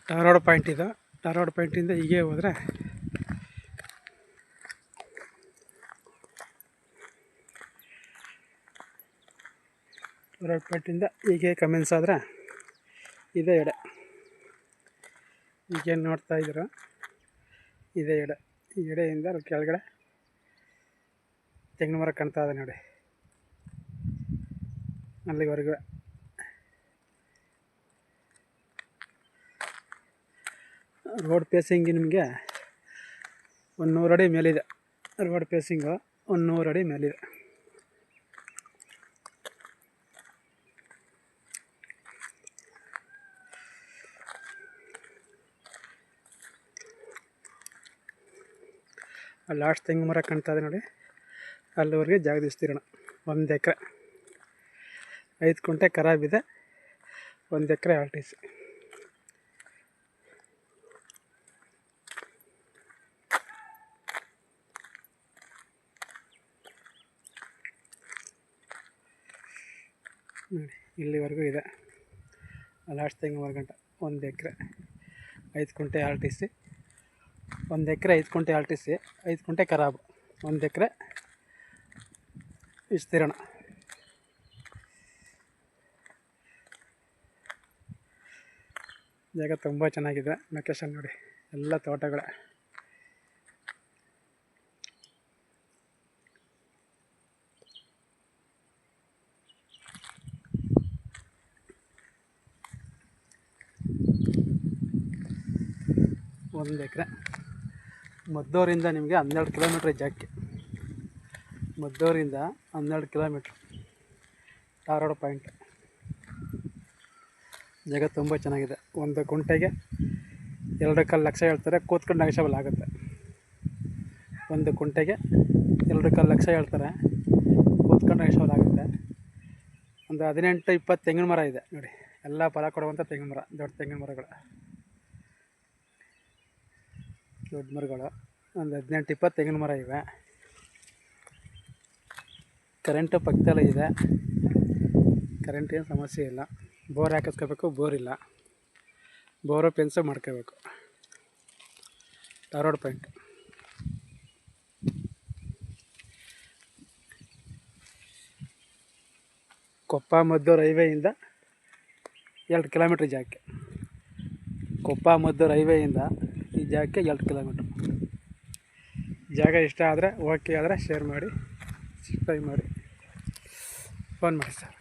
Dharwad point ಇದು. ಧಾರವಾಡ ಪಾಯಿಂಟಿಂದ ಹೀಗೆ ಹೋದರೆ ಧಾರವಾಡ ಪಾಯಿಂಟಿಂದ ಹೀಗೆ ಕಮೆನ್ಸ್ ಆದರೆ ಇದೇ ಎಡೆ. ಈಗೇನು ನೋಡ್ತಾ ಇದ್ದೀರ ಇದೇ ಎಡೆ. ಈ ಎಡೆಯಿಂದ ಕೆಳಗಡೆ ತೆಂಗಿನ ಮರ ಕಾಣ್ತಾ ಇದೆ ನೋಡಿ, ಅಲ್ಲಿವರೆಗೂ. ರೋಡ್ ಪೇಸಿಂಗ್ ನಿಮಗೆ 100 ಅಡಿ ಮೇಲಿದೆ. ರೋಡ್ ಪೇಸಿಂಗು 100 ಅಡಿ ಮೇಲಿದೆ. ಲಾಸ್ಟ್ ತೆಂಗಿನ ಮರ ಕಾಣ್ತಾ ಇದೆ ನೋಡಿ, ಅಲ್ಲಿವರೆಗೆ ಜಾಗದ ವಿಸ್ತೀರ್ಣ 1 ಎಕರೆ. 5 ಕುಂಟೆ ಖರಾಬಿದೆ, 1 ಎಕರೆ RTC. ನೋಡಿ ಇಲ್ಲಿವರೆಗೂ ಇದೆ ಲಾಸ್ಟ್ ತೆಂಗಿನ ಮರ ಗಂಟ. 1 ಎಕರೆ 5 ಕುಂಟೆ RTC, 1 ಎಕರೆ 5 ಕುಂಟೆ RTC, 5 ಕುಂಟೆ ಖರಾಬು, 1 ಎಕರೆ ವಿಸ್ತೀರ್ಣ. ಜಾಗ ತುಂಬ ಚೆನ್ನಾಗಿದೆ. ಲೊಕೇಶನ್ ನೋಡಿ, ಎಲ್ಲ ತೋಟಗಳೇ. ಒಂದು ಎಕರೆ. ಮದ್ದೂರಿಂದ ನಿಮಗೆ 12 ಕಿಲೋಮೀಟ್ರ್ ಜಾಗಕ್ಕೆ. ಮದ್ದೂರಿಂದ 12 ಕಿಲೋಮೀಟ್ರ್ ಧಾರವಾಡ ಪಾಯಿಂಟ್. ಜಾಗ ತುಂಬ ಚೆನ್ನಾಗಿದೆ. 1 ಕುಂಟೆಗೆ 2.25 ಲಕ್ಷ ಹೇಳ್ತಾರೆ, ಕೂತ್ಕೊಂಡು ನೆಗೋಷಿಯಬಲ್ ಆಗುತ್ತೆ. 1 ಕುಂಟೆಗೆ 2.25 ಲಕ್ಷ ಹೇಳ್ತಾರೆ, ಕೂತ್ಕೊಂಡು ನೆಗೋಷಿಯಬಲ್ ಆಗುತ್ತೆ. ಒಂದು 18-20 ತೆಂಗಿನ ಮರ ಇದೆ ನೋಡಿ, ಎಲ್ಲ ಫಲ ಕೊಡುವಂಥ ತೆಂಗಿನ ಮರ, ದೊಡ್ಡ ತೆಂಗಿನ ಮರಗಳು, ದೊಡ್ಡ ಮರಗಳು. ಒಂದು 18-20 ತೆಂಗಿನ ಮರ ಇವೆ. ಕರೆಂಟು ಪಕ್ಕದಲ್ಲೇ ಇದೆ, ಕರೆಂಟ್ ಏನು ಸಮಸ್ಯೆ ಇಲ್ಲ. ಬೋರ್ ಹಾಕಿಸ್ಕೋಬೇಕು, ಬೋರ್ ಇಲ್ಲ. ಬೋರು ಫೆನ್ಸು ಮಾಡ್ಕೋಬೇಕು. ಧಾರವಾಡ ಪಾಯಿಂಟ್. ಕೊಪ್ಪ ಮದ್ದೂರು ಹೈವೇಯಿಂದ 2 ಕಿಲೋಮೀಟ್ರ್ ಜಾಗಕ್ಕೆ. ಕೊಪ್ಪ ಮದ್ದೂರು ಹೈವೇಯಿಂದ ಈ ಜಾಗಕ್ಕೆ 2 ಕಿಲೋಮೀಟ್ರ್. ಜಾಗ ಇಷ್ಟ ಆದರೆ ಓಕೆ ಆದರೆ ಶೇರ್ ಮಾಡಿ, ಸಬ್ಸ್ಕ್ರೈಬ್ ಮಾಡಿ, ಫೋನ್ ಮಾಡಿ ಸರ್.